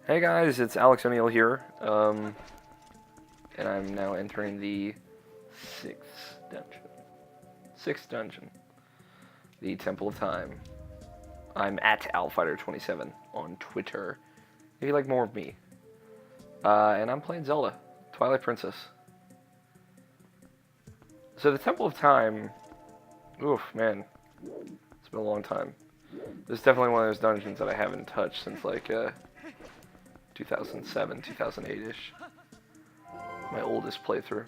Hey guys, it's Alex O'Neill here, and I'm now entering the sixth dungeon. Sixth dungeon, the Temple of Time. I'm at Alfighter27 on Twitter. If you like more of me, and I'm playing Zelda, Twilight Princess. So the Temple of Time, oof, man, it's been a long time. This is definitely one of those dungeons that I haven't touched since like 2007, 2008-ish. My oldest playthrough.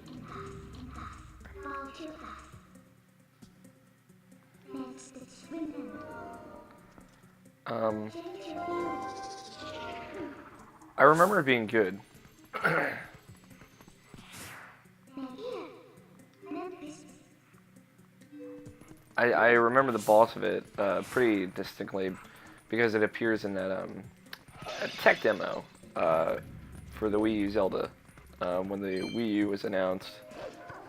I remember it being good. I remember the boss of it pretty distinctly because it appears in that a tech demo for the Wii U Zelda. When the Wii U was announced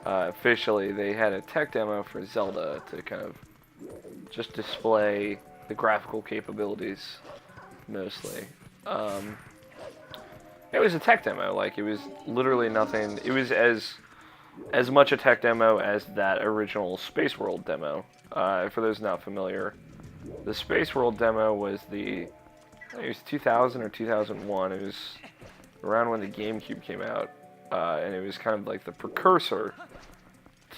officially, they had a tech demo for Zelda to kind of just display the graphical capabilities mostly. It was a tech demo, like it was literally nothing. It was as much a tech demo as that original Space World demo. For those not familiar, the Space World demo was it was 2000 or 2001. It was around when the GameCube came out, and it was kind of like the precursor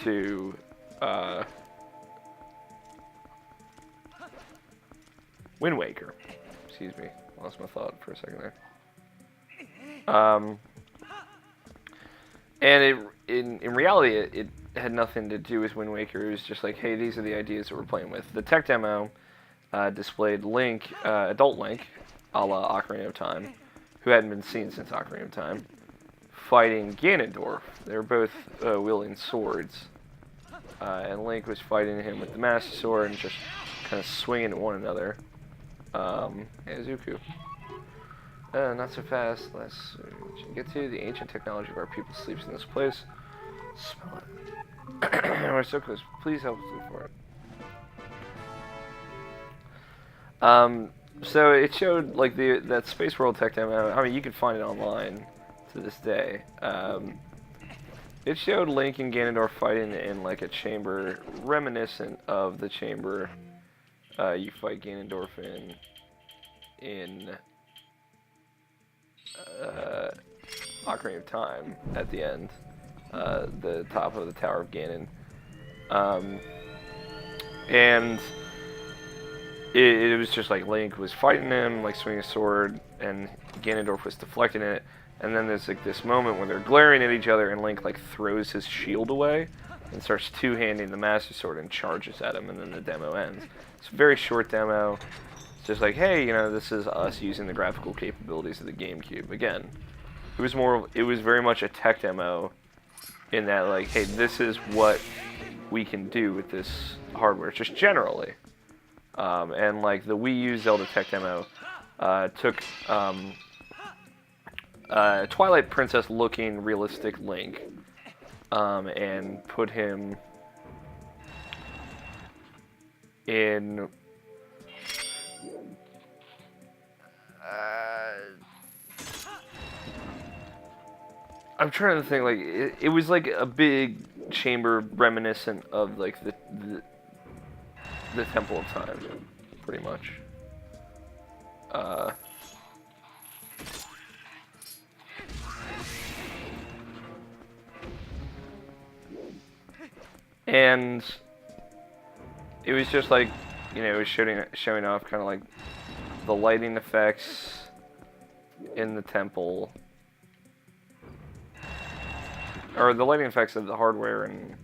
to Wind Waker. Excuse me, lost my thought for a second there. And in reality, it had nothing to do with Wind Waker. It was just like, hey, these are the ideas that we're playing with. The tech demo displayed Link, adult Link, a la Ocarina of Time, who hadn't been seen since Ocarina of Time, fighting Ganondorf. They were both wielding swords, and Link was fighting him with the Master Sword and just kind of swinging at one another. Hey, Zuku. Not so fast. Let's get to the ancient technology of our people sleeps in this place. Smell it. We're so close. Please help us look for it. So it showed like that Space World tech demo. I mean, you can find it online to this day. It showed Link and Ganondorf fighting in like a chamber reminiscent of the chamber you fight Ganondorf in Ocarina of Time at the end, the top of the Tower of Ganon, and it was just like Link was fighting him, like swinging a sword, and Ganondorf was deflecting it, and then there's like this moment where they're glaring at each other, and Link like throws his shield away and starts two-handing the Master Sword and charges at him, and then the demo ends. It's a very short demo. It's just like, hey, you know, this is us using the graphical capabilities of the GameCube. Again, it was very much a tech demo in that, like, hey, this is what we can do with this hardware, just generally. And, like, the Wii U Zelda tech demo took Twilight Princess-looking realistic Link and put him in... I'm trying to think, like, it was like a big chamber reminiscent of, like, the Temple of Time, pretty much. And it was just like, you know, it was showing off kind of like the lighting effects in the temple, or the lighting effects of the hardware, and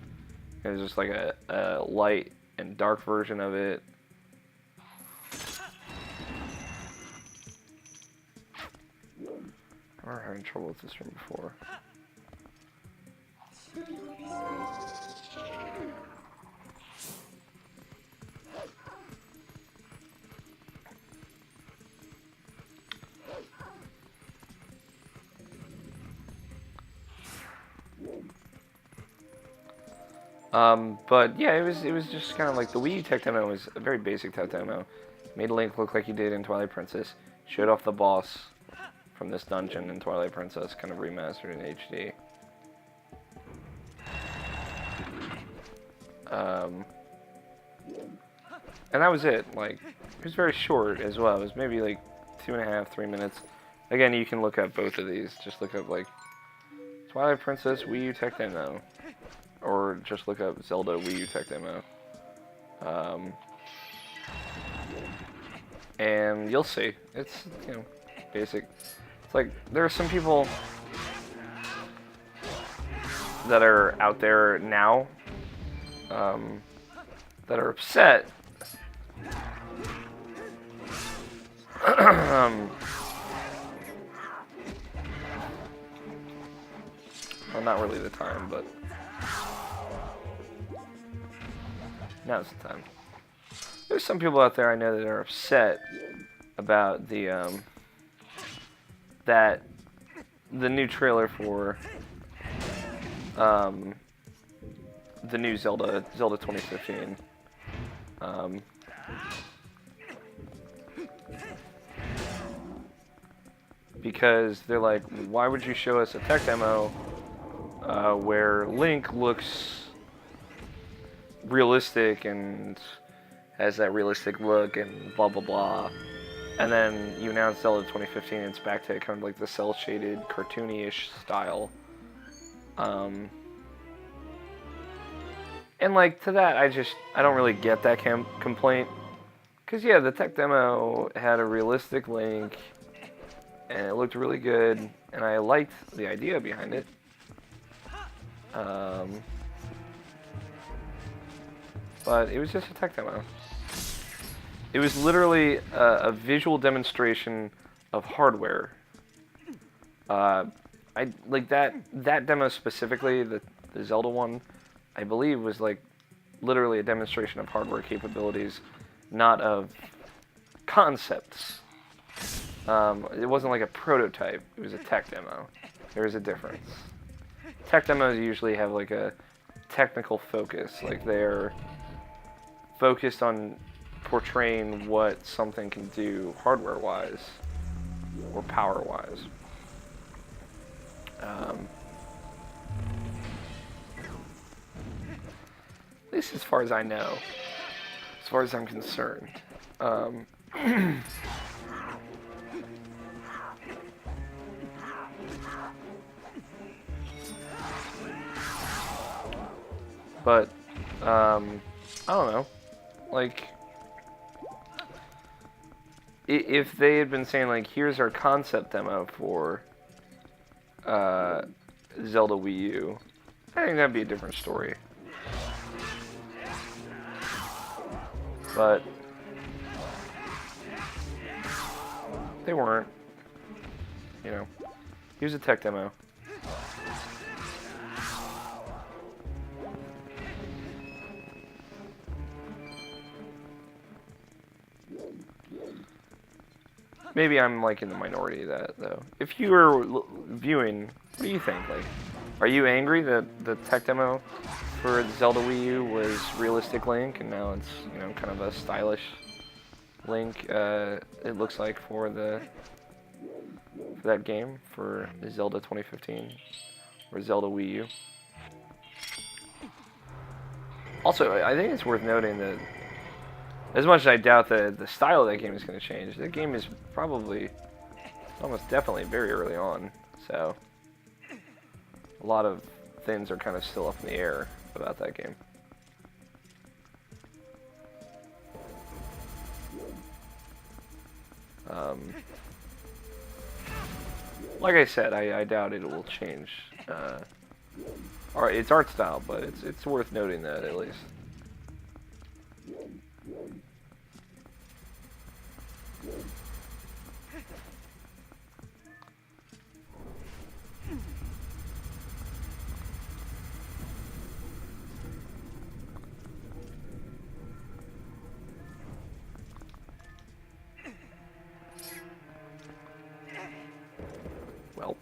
it was just like a light and dark version of it. I remember having trouble with this room before. But yeah, it was just kind of like the Wii U tech demo was a very basic tech demo. Made Link look like he did in Twilight Princess. Showed off the boss from this dungeon in Twilight Princess, kind of remastered in HD. And that was it. Like, it was very short as well. It was maybe like 2.5, 3 minutes. Again, you can look up both of these. Just look up like Twilight Princess Wii U Tech Demo, or just look up Zelda Wii U Tech Demo. And you'll see. It's, you know, basic. It's like, there are some people that are out there now that are upset well, not really the time, but now's the time. There's some people out there I know that are upset about the that the new trailer for the new Zelda 2015. Because they're like, why would you show us a tech demo where Link looks realistic and has that realistic look and blah blah blah, and then you announce Zelda 2015 and it's back to kind of like the cel-shaded cartoony-ish style. And like, to that, I don't really get that complaint. Because yeah, the tech demo had a realistic Link, and it looked really good, and I liked the idea behind it. But it was just a tech demo. It was literally a visual demonstration of hardware. I like that demo specifically, the Zelda one, I believe was like literally a demonstration of hardware capabilities, not of concepts. It wasn't like a prototype, it was a tech demo. There is a difference. Tech demos usually have like a technical focus, like they're focused on portraying what something can do hardware-wise or power-wise. At least as far as I know, as far as I'm concerned. But, I don't know, like, if they had been saying, like, here's our concept demo for Zelda Wii U, I think that'd be a different story. But they weren't. You know, here's a tech demo. Maybe I'm like in the minority of that, though. If you were viewing, what do you think? Like, are you angry that the tech demo for Zelda Wii U was realistic Link, and now it's, you know, kind of a stylish Link? It looks like for that game for Zelda 2015 or Zelda Wii U. Also, I think it's worth noting that, as much as I doubt that the style of that game is going to change, that game is probably, almost definitely, very early on. So, a lot of things are kind of still up in the air about that game. Like I said, I doubt it will change. Its art style, but it's worth noting that at least. Welp.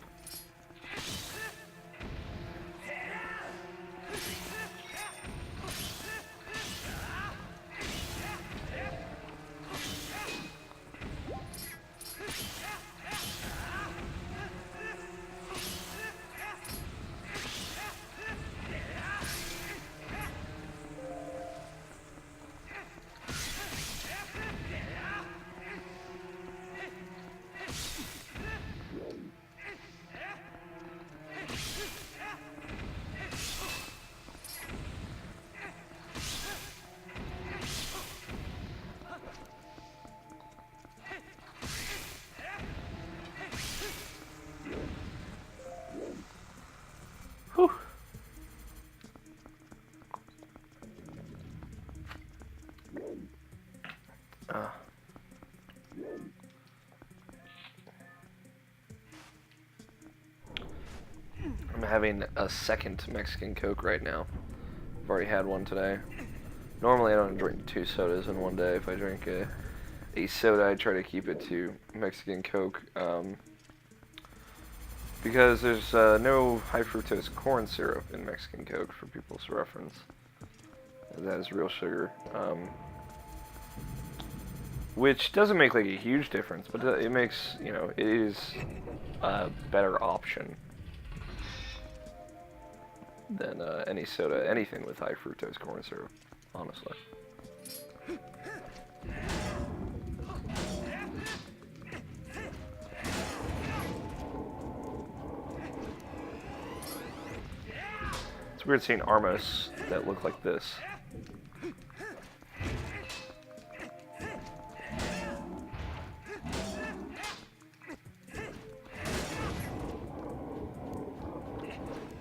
having a second Mexican Coke right now. I've already had one today. Normally I don't drink 2 sodas in one day. If I drink a soda, I try to keep it to Mexican Coke. Because there's no high fructose corn syrup in Mexican Coke, for people's reference. That is real sugar. Which doesn't make like a huge difference, but it makes, you know, it is a better option than any soda, anything with high fructose corn syrup, honestly. It's weird seeing Armos that look like this.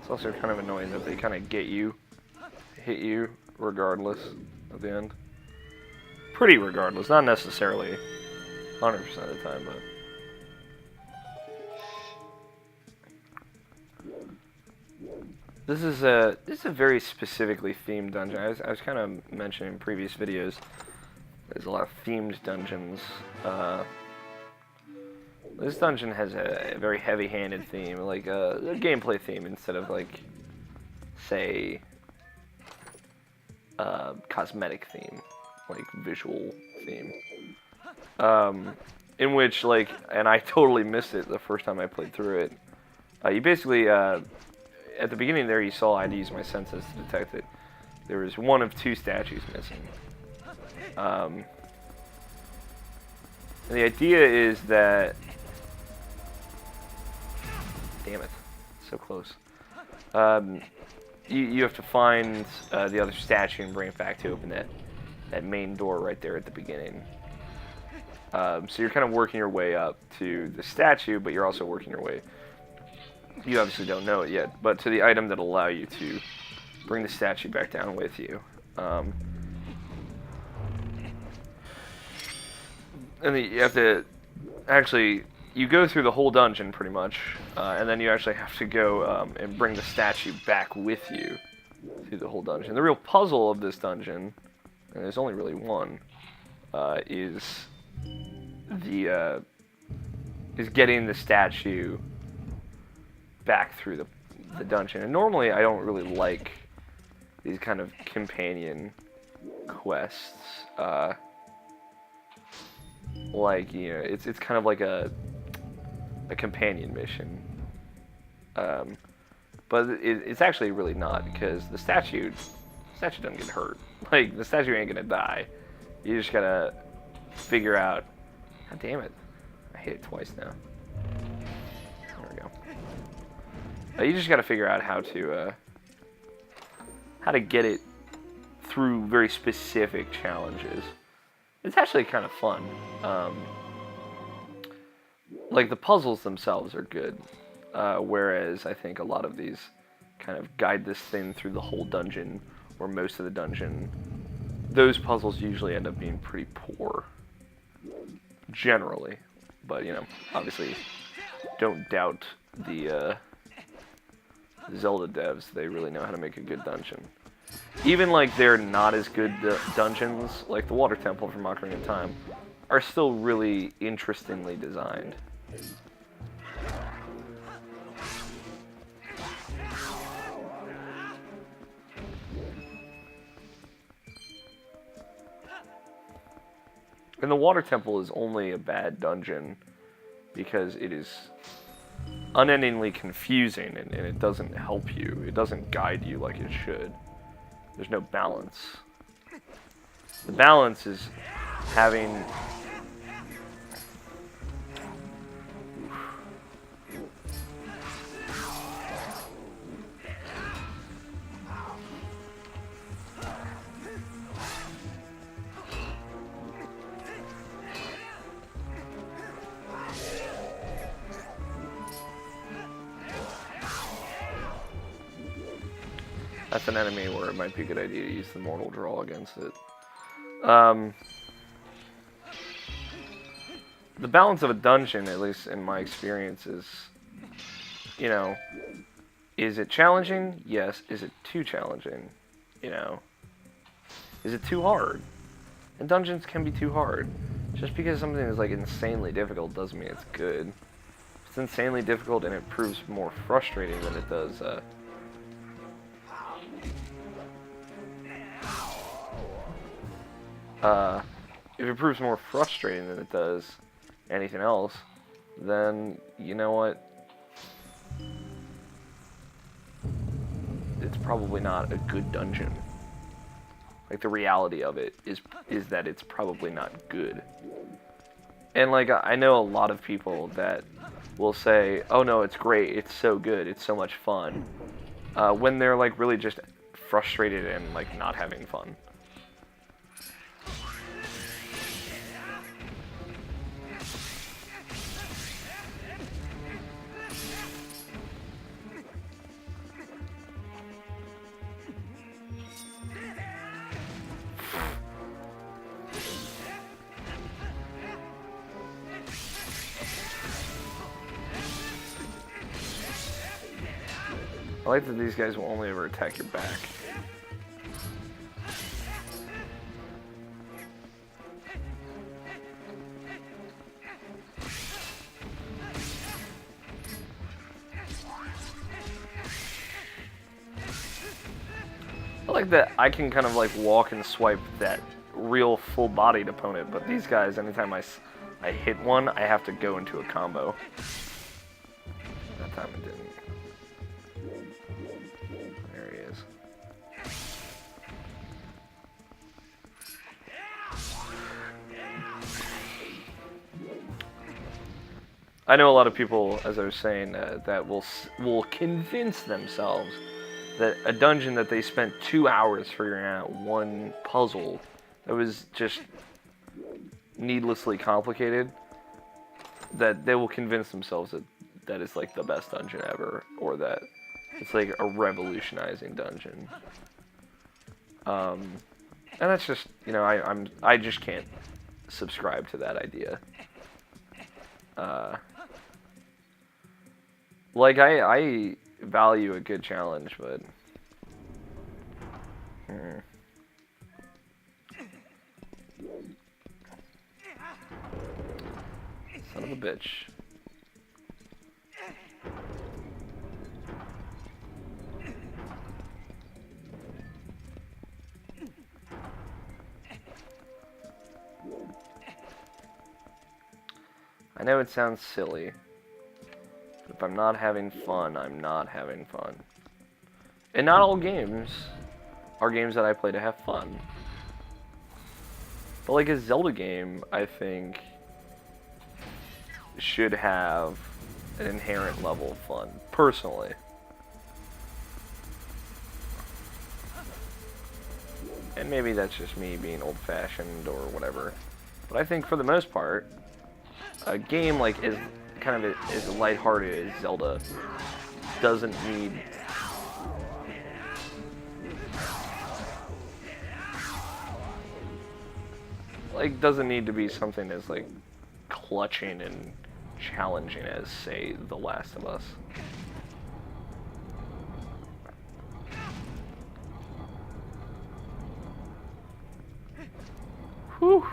It's also kind of annoying that they kind of get you, hit you, regardless at the end. Pretty regardless, not necessarily 100% of the time, but... This is a very specifically themed dungeon. I was kind of mentioning in previous videos, there's a lot of themed dungeons. This dungeon has a very heavy-handed theme, like a gameplay theme instead of like, say, cosmetic theme, like visual theme. In which, like, and I totally missed it the first time I played through it. You basically, at the beginning there, you saw I'd use my senses to detect that there was one of 2 statues missing. And the idea is that... Damn it. So close. You have to find the other statue and bring it back to open that main door right there at the beginning. So you're kind of working your way up to the statue, but you're also working your way... You obviously don't know it yet, but to the item that'll allow you to bring the statue back down with you. And you have to actually... You go through the whole dungeon, pretty much, and then you actually have to go and bring the statue back with you through the whole dungeon. The real puzzle of this dungeon, and there's only really one, is getting the statue back through the dungeon. And normally I don't really like these kind of companion quests. Like, you know, it's kind of like a companion mission. But it's actually really not, because the statue doesn't get hurt. Like, the statue ain't gonna die. You just gotta figure out... God damn it. I hit it twice now. There we go. You just gotta figure out how to get it through very specific challenges. It's actually kind of fun. Like, the puzzles themselves are good, whereas I think a lot of these kind of guide this thing through the whole dungeon, or most of the dungeon. Those puzzles usually end up being pretty poor, generally. But, you know, obviously, don't doubt the Zelda devs. They really know how to make a good dungeon. Even, like, they're not as good dungeons, like the Water Temple from Ocarina of Time, are still really interestingly designed. And the Water Temple is only a bad dungeon because it is unendingly confusing, and it doesn't help you. It doesn't guide you like it should. There's no balance. The balance is having... That's an enemy where it might be a good idea to use the Mortal Draw against it. The balance of a dungeon, at least in my experience, is, you know, Is it challenging? Yes. Is it too challenging? You know? Is it too hard? And dungeons can be too hard. Just because something is like insanely difficult doesn't mean it's good. If it's insanely difficult and it proves more frustrating than it does, if it proves more frustrating than it does anything else, then you know what? It's probably not a good dungeon. Like, the reality of it is that it's probably not good. And like, I know a lot of people that will say, "Oh no, it's great, it's so good, it's so much fun," when they're like really just frustrated and like not having fun. I like that these guys will only ever attack your back. I like that I can kind of like walk and swipe that real full-bodied opponent, but these guys, anytime I hit one, I have to go into a combo. That time it didn't. There he is. I know a lot of people, as I was saying, that will convince themselves that a dungeon that they spent 2 hours figuring out one puzzle that was just needlessly complicated, that they will convince themselves that it's like the best dungeon ever, or that it's like a revolutionizing dungeon. And that's just, you know, I just can't subscribe to that idea. Like, I value a good challenge, but... Son of a bitch. I know it sounds silly. If I'm not having fun, I'm not having fun. And not all games are games that I play to have fun. But like a Zelda game, I think, should have an inherent level of fun, personally. And maybe that's just me being old-fashioned or whatever. But I think for the most part, a game like is kind of as lighthearted as Zelda doesn't need to be something as like clutching and challenging as, say, The Last of Us. Whew.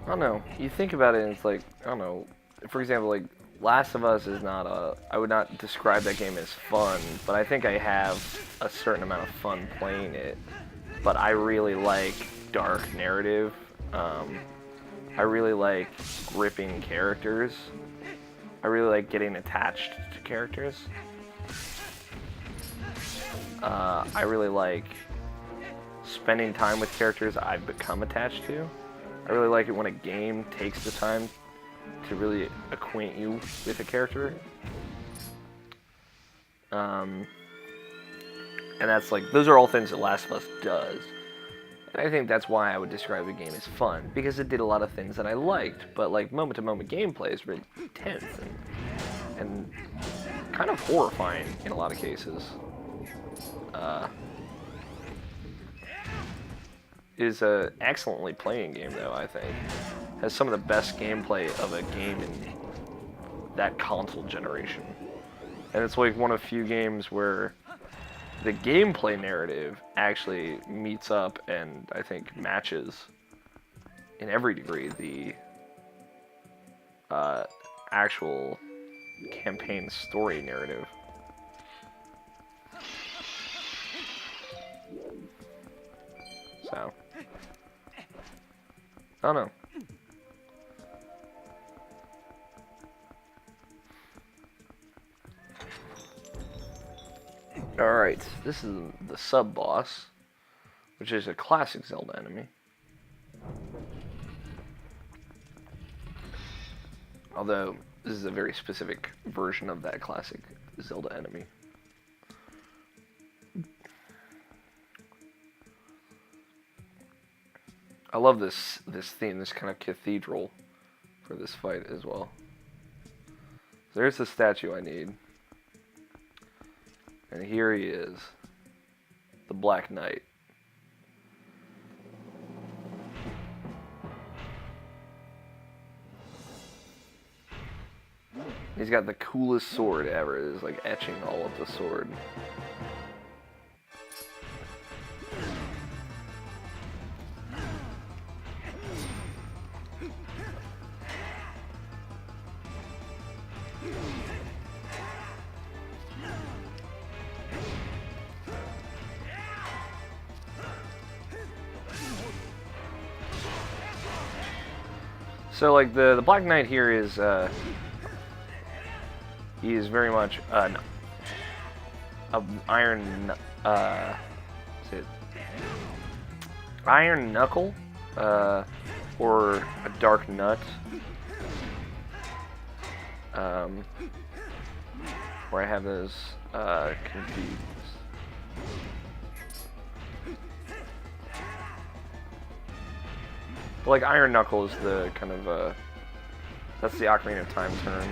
I don't know. You think about it and it's like, I don't know. For example, like, Last of Us is not I would not describe that game as fun, but I think I have a certain amount of fun playing it. But I really like dark narrative. I really like gripping characters. I really like getting attached to characters. I really like spending time with characters I've become attached to. I really like it when a game takes the time to really acquaint you with a character. And that's like, those are all things that Last of Us does. And I think that's why I would describe the game as fun, because it did a lot of things that I liked, but like moment-to-moment gameplay is really tense and kind of horrifying in a lot of cases. Is a excellently playing game, though, I think. Has some of the best gameplay of a game in that console generation. And it's like one of few games where the gameplay narrative actually meets up and I think matches in every degree the actual campaign story narrative. So, I don't know. Alright, this is the sub-boss, which is a classic Zelda enemy. Although, this is a very specific version of that classic Zelda enemy. I love this theme, this kind of cathedral for this fight as well. There's the statue I need. And here he is, the Black Knight. He's got the coolest sword ever. It is like etching all of the sword. So, like, the Black Knight here is, he is very much, an Iron, is it Iron Knuckle, or a Dark Nut, where I have those, confused. But like Iron Knuckle is the kind of that's the Ocarina of Time turn.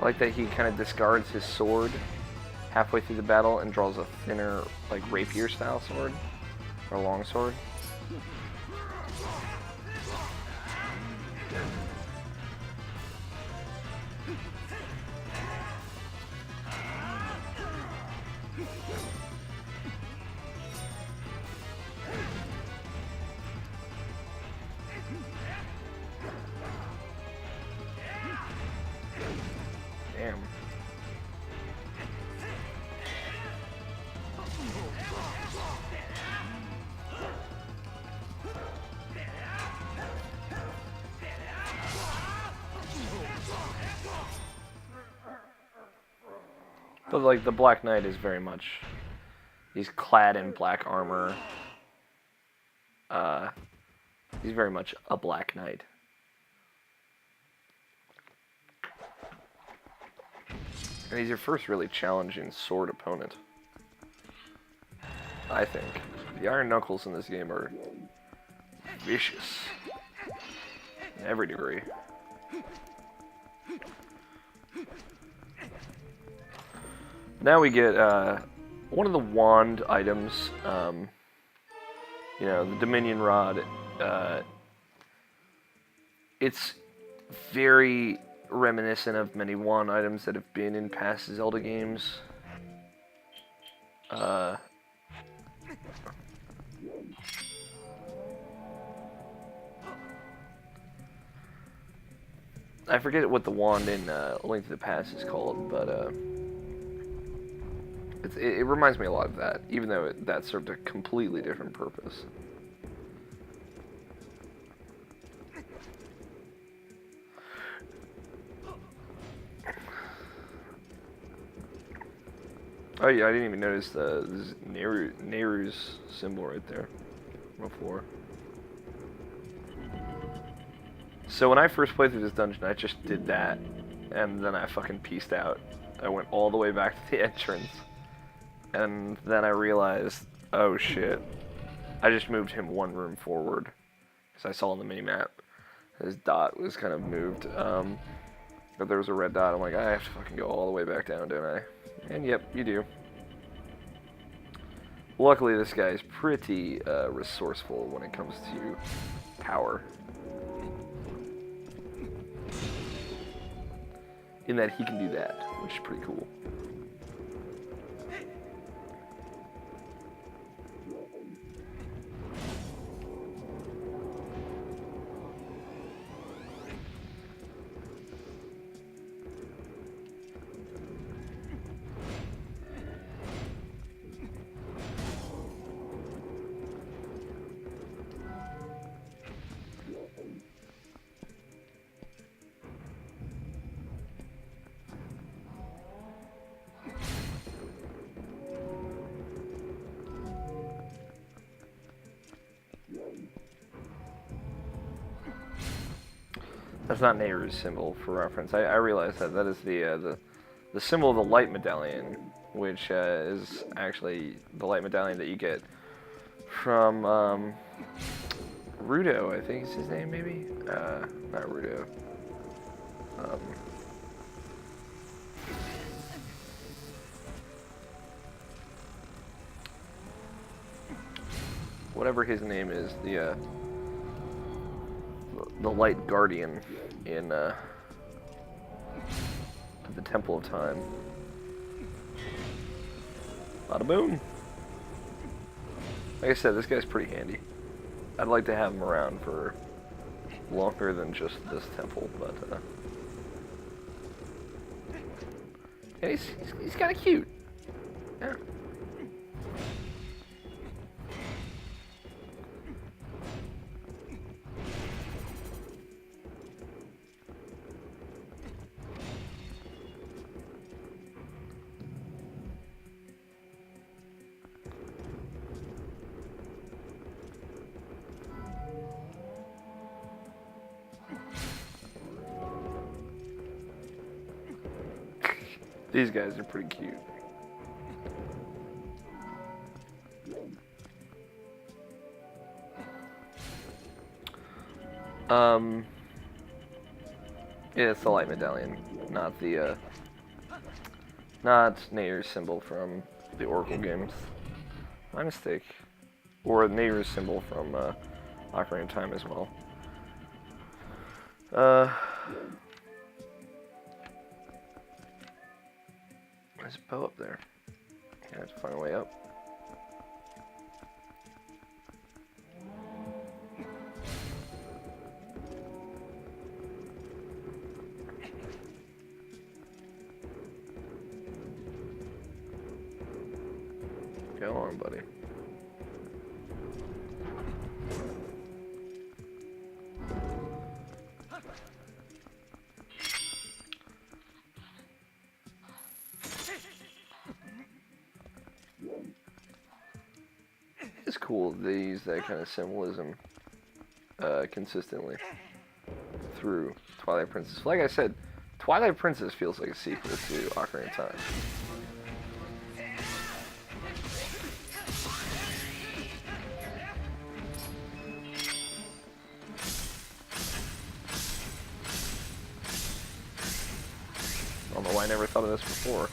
I like that he kind of discards his sword halfway through the battle and draws a thinner, like, rapier-style sword, or long sword. Damn. But like the Black Knight is very much, he's clad in black armor. He's very much a Black Knight. And he's your first really challenging sword opponent, I think. The Iron Knuckles in this game are vicious in every degree. Now we get one of the wand items, you know, the Dominion Rod. It's very reminiscent of many wand items that have been in past Zelda games. I forget what the wand in Link to the Past is called, but it reminds me a lot of that, even though that served a completely different purpose. Oh yeah, I didn't even notice this Nehru's symbol right there on the floor. So when I first played through this dungeon, I just did that, and then I fucking pieced out. I went all the way back to the entrance, and then I realized, oh shit, I just moved him one room forward, because I saw on the mini-map his dot was kind of moved, but there was a red dot. I'm like, I have to fucking go all the way back down, don't I? And yep, you do. Luckily, this guy is pretty resourceful when it comes to power. In that he can do that, which is pretty cool. That's not Nehru's symbol for reference. I realize that that is the symbol of the light medallion, which is actually the light medallion that you get from Rudo, I think is his name, maybe? Not Rudo. Whatever his name is, the Light Guardian in the Temple of Time. Bada boom. Like I said, this guy's pretty handy. I'd like to have him around for longer than just this temple, but and he's kind of cute. Yeah. These guys are pretty cute. Yeah, it's the light medallion, not the not Nehru's symbol from the Oracle games. My mistake. Or Nehru's symbol from Ocarina of Time as well. There's a bow up there. I have to find a way up. Go on, buddy. It's cool they use that kind of symbolism consistently through Twilight Princess. Like I said, Twilight Princess feels like a sequel to Ocarina of Time. I don't know why I never thought of this before.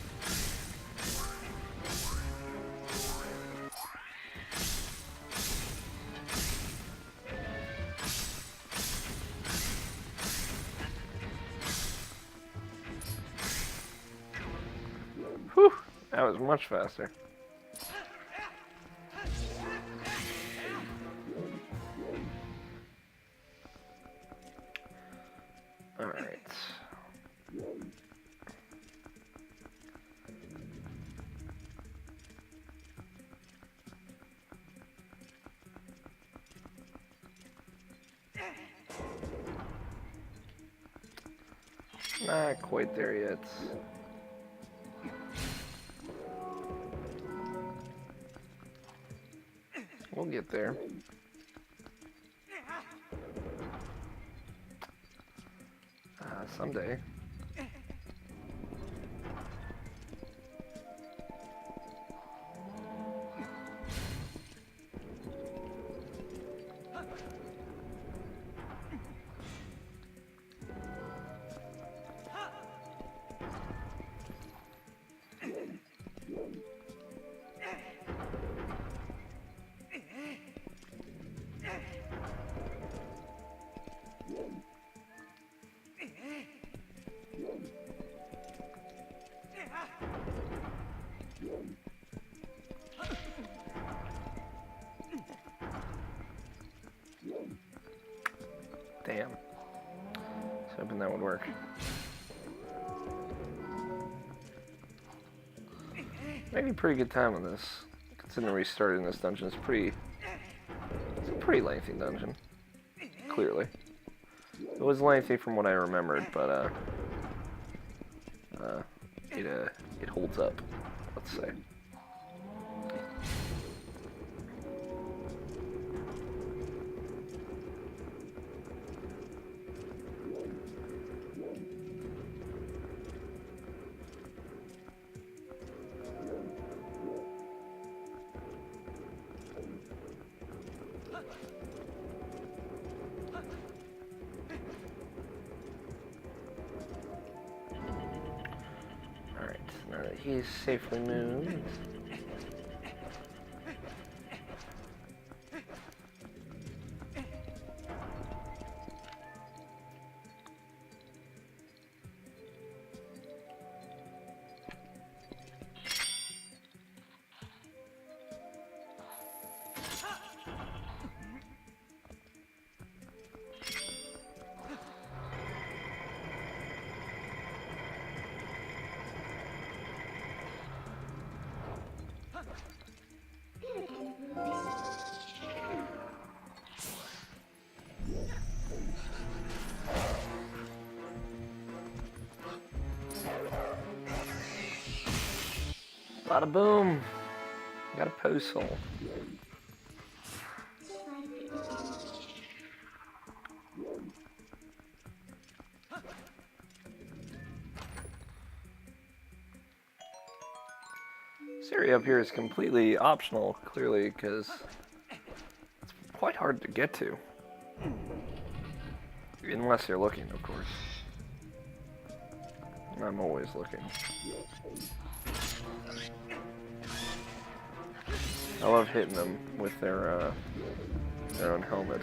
Whew, that was much faster. Alright. Not quite there yet. We'll get there. Someday. Damn. I was hoping that would work. Making a pretty good time on this. Considering restarting this dungeon, it's a pretty lengthy dungeon. Clearly. It was lengthy from what I remembered, but it holds up, let's say. Now that he's safely moved. Bada boom! Got a post hole. This area up here is completely optional, clearly, because it's quite hard to get to. Unless you're looking, of course. I'm always looking. I love hitting them with their own helmet.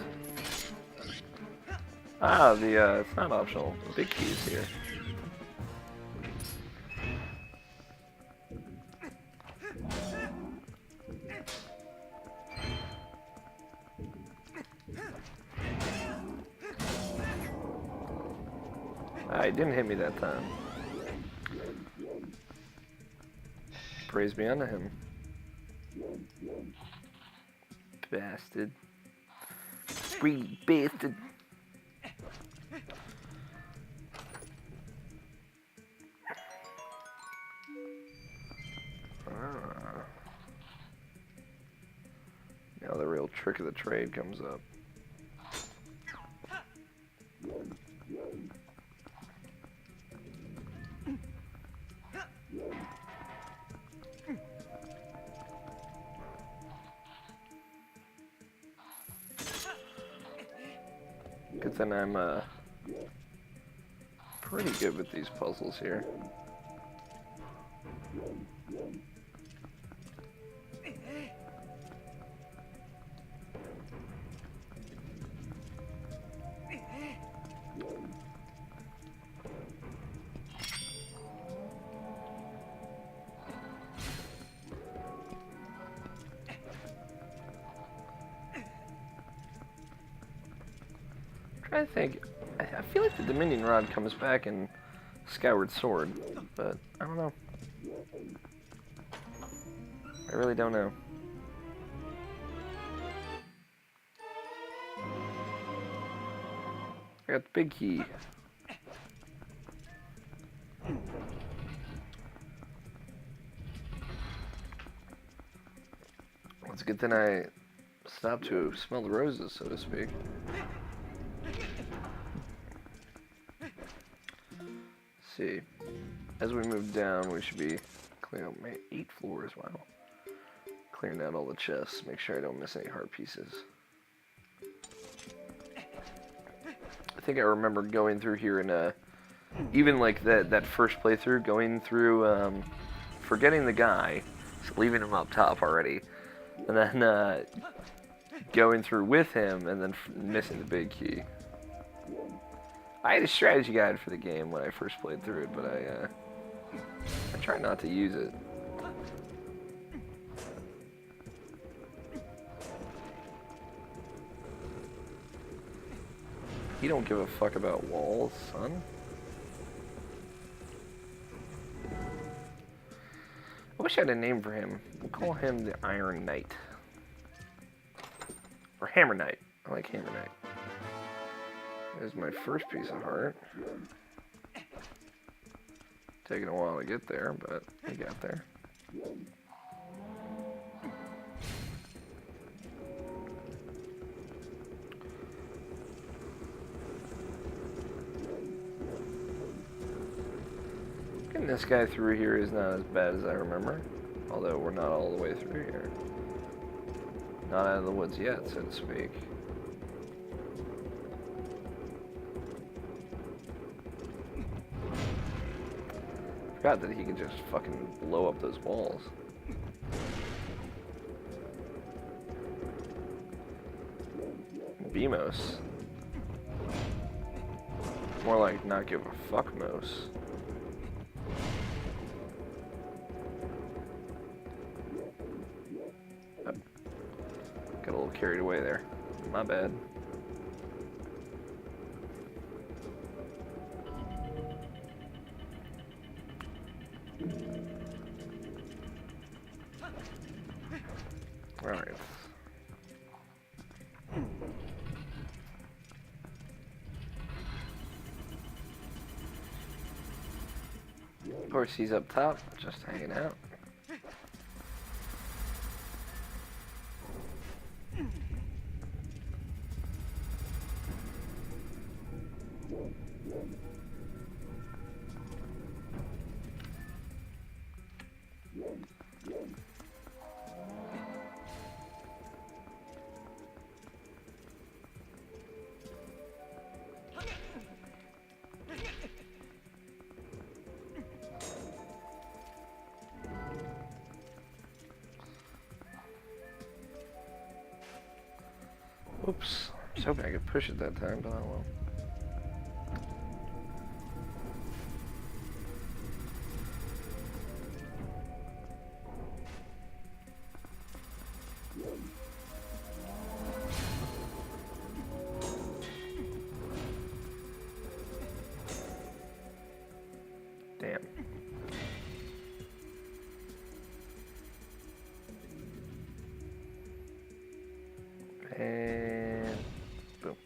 Ah, it's not optional. The big key is here. Ah, he didn't hit me that time. Praise be unto him. Bastard. Greedy bastard. Now the real trick of the trade comes up. Good thing I'm pretty good with these puzzles here. I think, I feel like the Dominion Rod comes back in Skyward Sword, but I don't know. I really don't know. I got the big key. It's a good thing I Stop to smell the roses, so to speak. Let's see. As we move down, we should be clearing out 8 floors. Wow. Clearing out all the chests. Make sure I don't miss any heart pieces. I think I remember going through here and even like that first playthrough, going through, forgetting the guy, so leaving him up top already, and then going through with him and then missing the big key. I had a strategy guide for the game when I first played through it, but I try not to use it. He don't give a fuck about walls, son. I wish I had a name for him. We'll call him the Iron Knight. Or Hammer Knight. I like Hammer Knight. There's my first piece of heart. Taking a while to get there, but we got there. Getting this guy through here is not as bad as I remember. Although we're not all the way through here. Not out of the woods yet, so to speak. Forgot that he could just fucking blow up those walls. Beamos. More like not give a fuck Mos. Oh. Got a little carried away there. My bad. Alright. Of course, he's up top, just hanging out. Oops. I was hoping I could push it that time, but I won't. Damn. And boom.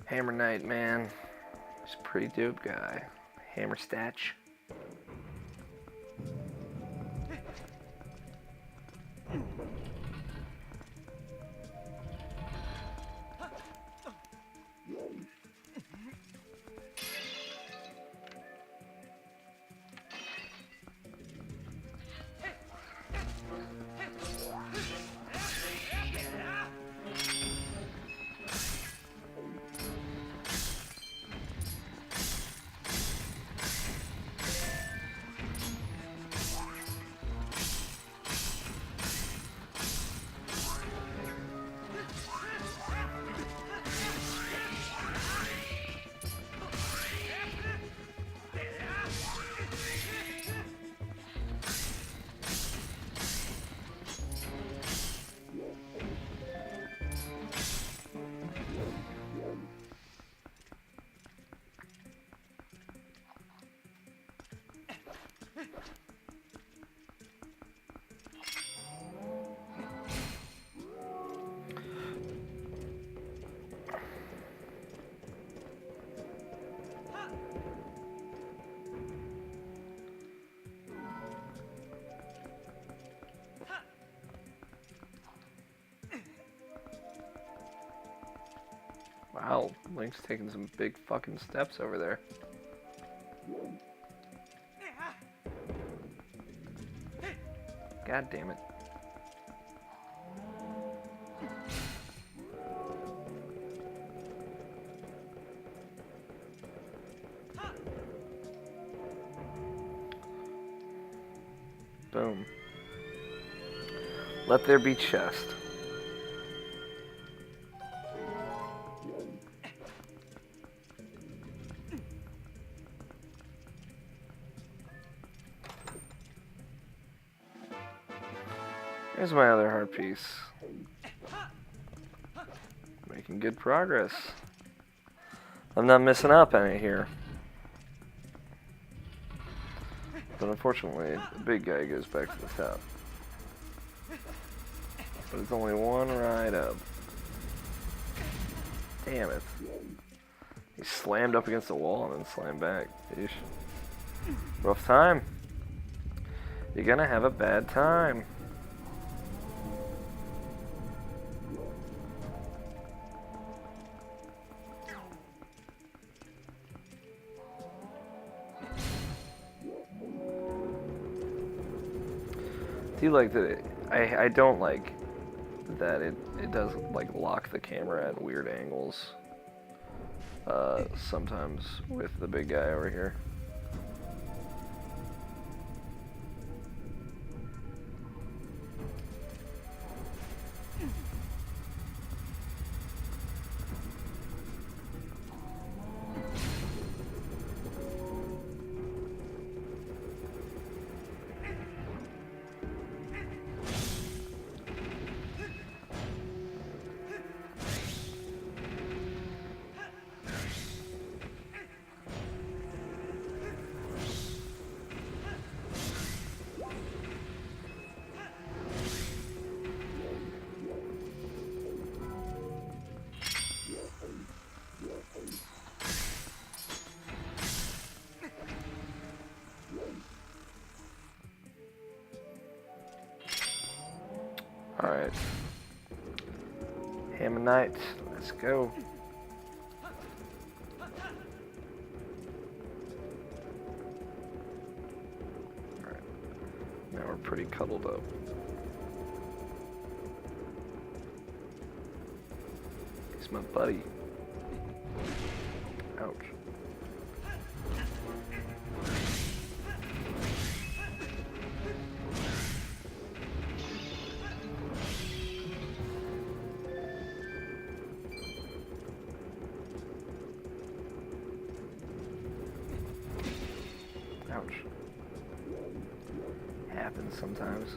Hammer Knight, man. He's a pretty dope guy. Hammer Statch. Wow, Link's taking some big fucking steps over there. God damn it. Boom. Let there be chest. Here's my other heart piece. Making good progress. I'm not missing up any here. But unfortunately, the big guy goes back to the top. But it's only one ride up. Damn it. He slammed up against the wall and then slammed back. Eesh. Rough time. You're gonna have a bad time. Do you like that? I don't like that it does like lock the camera at weird angles. Sometimes with the big guy over here. Alright. Ammonite, let's go. Alright. Now we're pretty cuddled up. He's my buddy. Ouch. Ouch. Happens sometimes.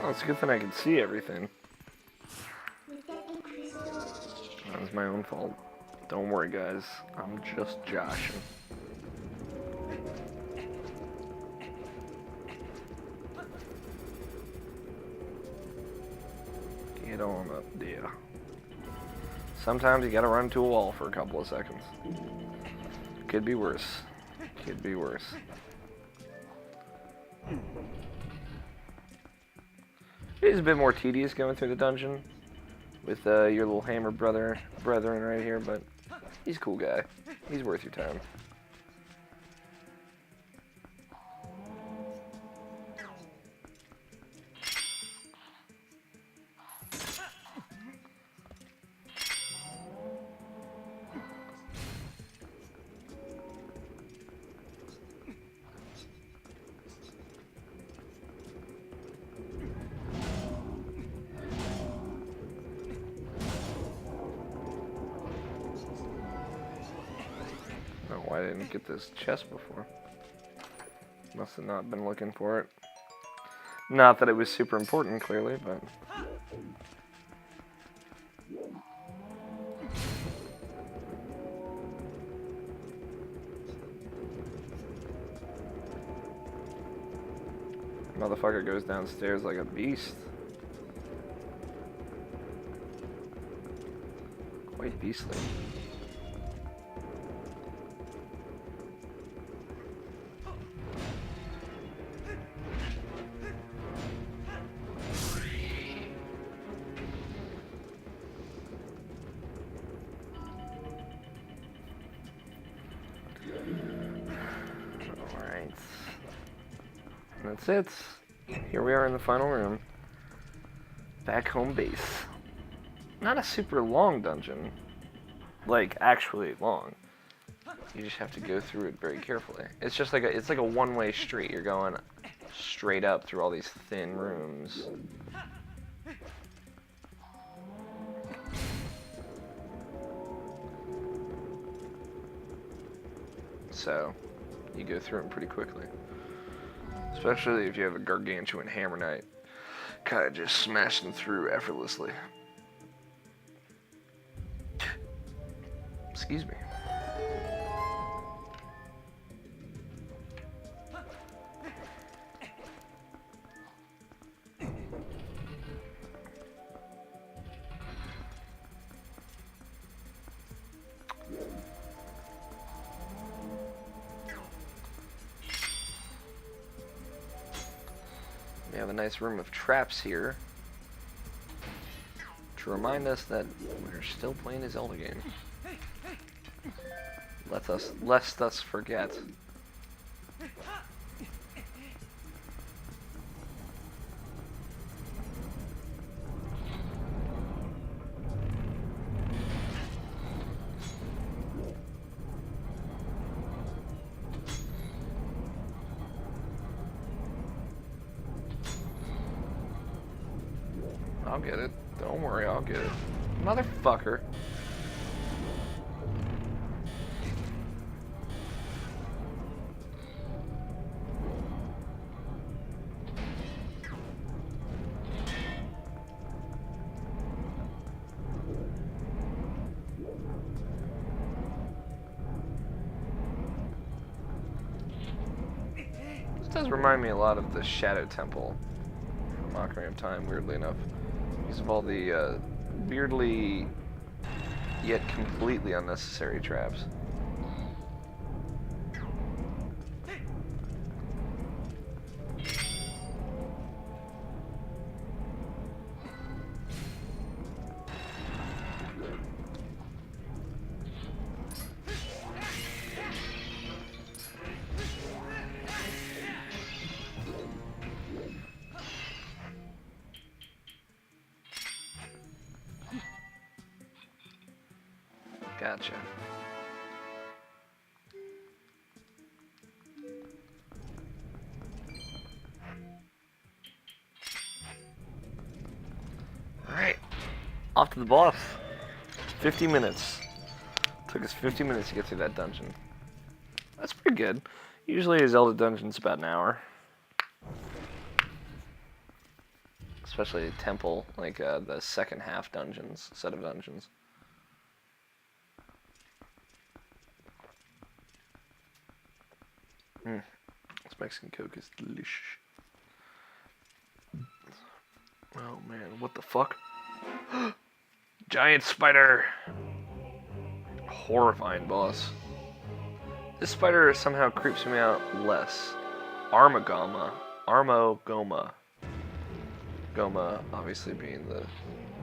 Oh, it's a good thing I can see everything. That was my own fault. Don't worry, guys. I'm just joshing. Get on up there. Sometimes you gotta run to a wall for a couple of seconds. Could be worse. Could be worse. It is a bit more tedious going through the dungeon with your little hammer brethren right here, but he's a cool guy. He's worth your time. Why didn't I get this chest before? Must have not been looking for it. Not that it was super important, clearly, but... Motherfucker goes downstairs like a beast. Quite beastly. Alright. That's it. Here we are in the final room. Back home base. Not a super long dungeon. Like, actually long. You just have to go through it very carefully. It's just like a one-way street. You're going straight up through all these thin rooms. So, you go through them pretty quickly. Especially if you have a gargantuan hammer knight. Kinda just smash them through effortlessly. Excuse me. We have a nice room of traps here to remind us that we're still playing a Zelda game. Lest us forget. I'll get it. Don't worry, I'll get it. Motherfucker. This does remind me a lot of the Shadow Temple from Ocarina of Time, weirdly enough. Because of all the weirdly yet completely unnecessary traps. Gotcha. Alright. Off to the boss. 50 minutes. Took us 50 minutes to get through that dungeon. That's pretty good. Usually a Zelda dungeon's about an hour. Especially a temple, like the second half dungeons, set of dungeons. This Mexican Coke is delicious. Oh man, what the fuck? Giant spider! Horrifying boss. This spider somehow creeps me out less. Armagoma. Armogoma. Goma obviously being the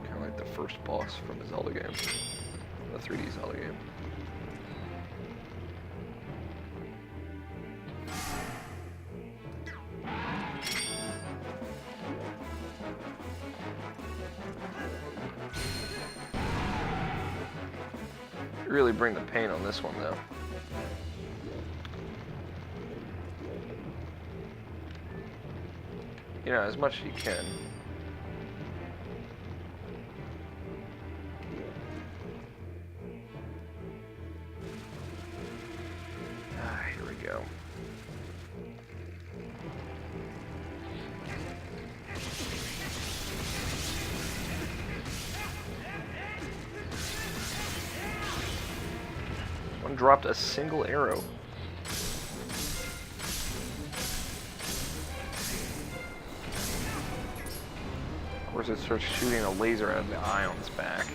kind of like the first boss from the Zelda game. The 3D Zelda game. Really bring the pain on this one though. You know, as much as you can. Ah, here we go. haven't dropped a single arrow. Of course, it starts shooting a laser out of the eye on its back.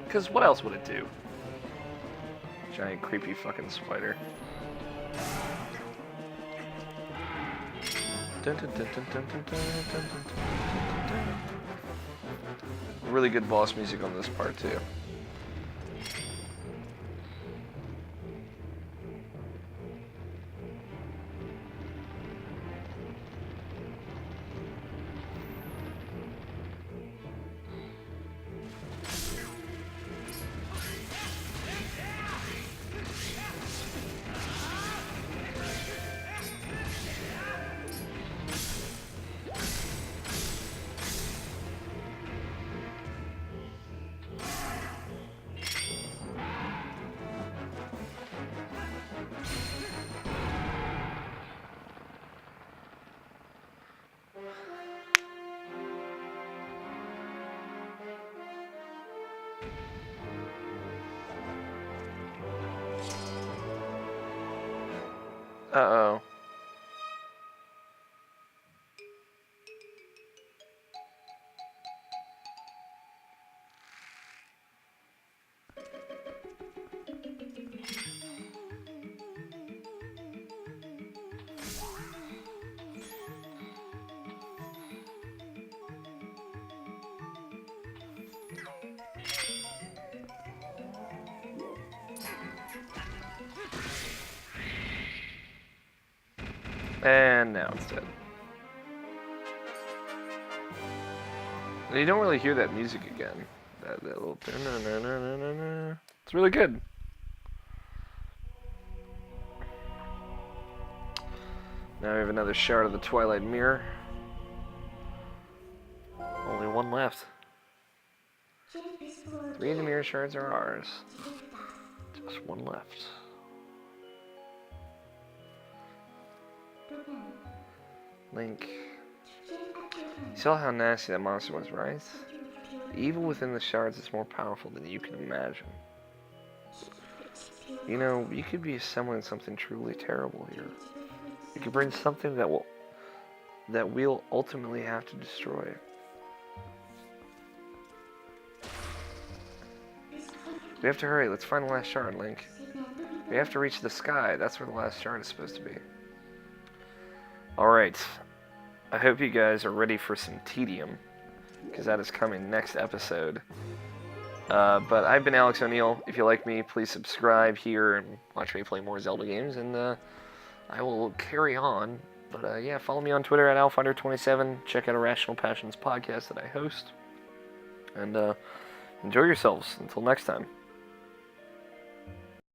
Because what else would it do? Giant creepy fucking spider. Really good boss music on this part too. Uh-oh. And now it's dead. And you don't really hear that music again. That little... It's really good. Now we have another shard of the Twilight Mirror. Only one left. 3 of the mirror shards are ours. Just one left. Link. You saw how nasty that monster was, right? The evil within the shards is more powerful than you can imagine. You know, you could be assembling something truly terrible here. You could bring something that we'll ultimately have to destroy. We have to hurry. Let's find the last shard, Link. We have to reach the sky. That's where the last shard is supposed to be. Alright. I hope you guys are ready for some tedium, because that is coming next episode. But I've been Alex O'Neill. If you like me, please subscribe here and watch me play more Zelda games, and I will carry on. But yeah, follow me on Twitter at AlFinder27. Check out Irrational Passions podcast that I host. And enjoy yourselves. Until next time.